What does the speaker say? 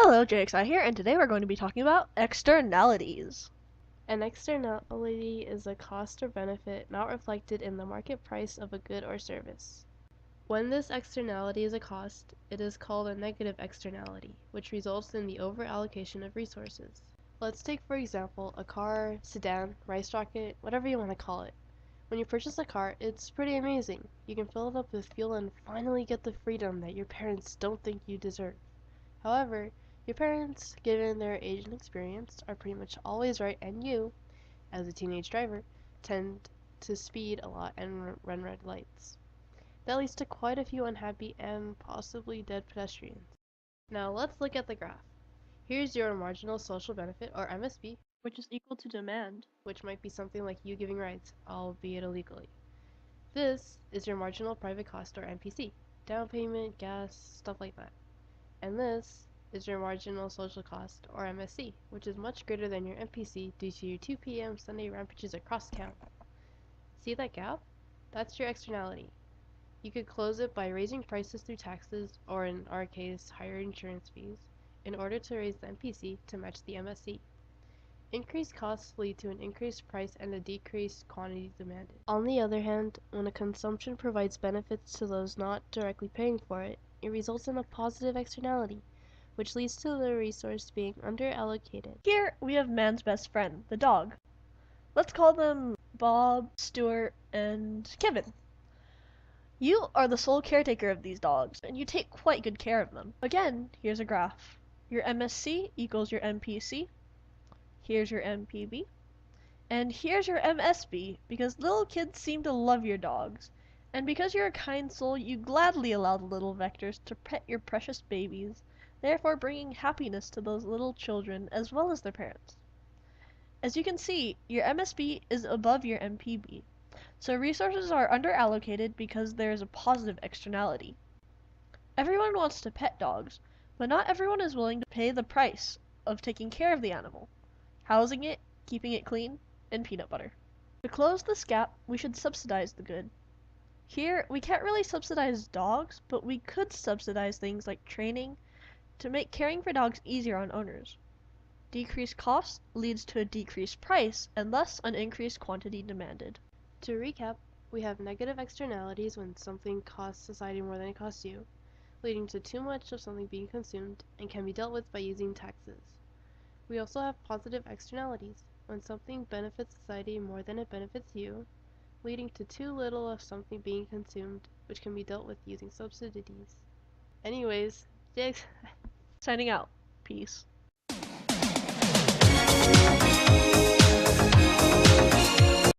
Hello, JXI here, and today we're going to be talking about externalities. An externality is a cost or benefit not reflected in the market price of a good or service. When this externality is a cost, it is called a negative externality, which results in the over-allocation of resources. Let's take, for example, a car, sedan, rice rocket, whatever you want to call it. When you purchase a car, it's pretty amazing. You can fill it up with fuel and finally get the freedom that your parents don't think you deserve. However, your parents, given their age and experience, are pretty much always right, and you, as a teenage driver, tend to speed a lot and run red lights. That leads to quite a few unhappy and possibly dead pedestrians. Now let's look at the graph. Here's your marginal social benefit, or MSB, Which is equal to demand. which might be something like you giving rides, albeit illegally. This is your marginal private cost, or MPC, down payment, gas, stuff like that. And this is your marginal social cost, or MSC, which is much greater than your MPC due to your 2 p.m. Sunday rampages across town. See that gap? That's your externality. You could close it by raising prices through taxes, or in our case, higher insurance fees, in order to raise the MPC to match the MSC. Increased costs lead to an increased price and a decreased quantity demanded. On the other hand, when a consumption provides benefits to those not directly paying for it, it results in a positive externality, which leads to the resource being underallocated. Here we have man's best friend, the dog. Let's call them Bob, Stuart, and Kevin. You are the sole caretaker of these dogs, and you take quite good care of them. Again, here's a graph. Your MSC equals your MPC. Here's your MPB. And here's your MSB, because little kids seem to love your dogs. And because you're a kind soul, you gladly allow the little vectors to pet your precious babies, therefore bringing happiness to those little children as well as their parents. As you can see, your MSB is above your MPB, so resources are underallocated because there is a positive externality. Everyone wants to pet dogs, but not everyone is willing to pay the price of taking care of the animal, housing it, keeping it clean, and peanut butter. To close this gap, we should subsidize the good. Here, we can't really subsidize dogs, but we could subsidize things like training to make caring for dogs easier on owners. Decreased cost leads to a decreased price and thus an increased quantity demanded. To recap, we have negative externalities when something costs society more than it costs you, leading to too much of something being consumed and can be dealt with by using taxes. We also have positive externalities when something benefits society more than it benefits you, leading to too little of something being consumed, which can be dealt with using subsidies. Anyways, Jigs. Signing out. Peace.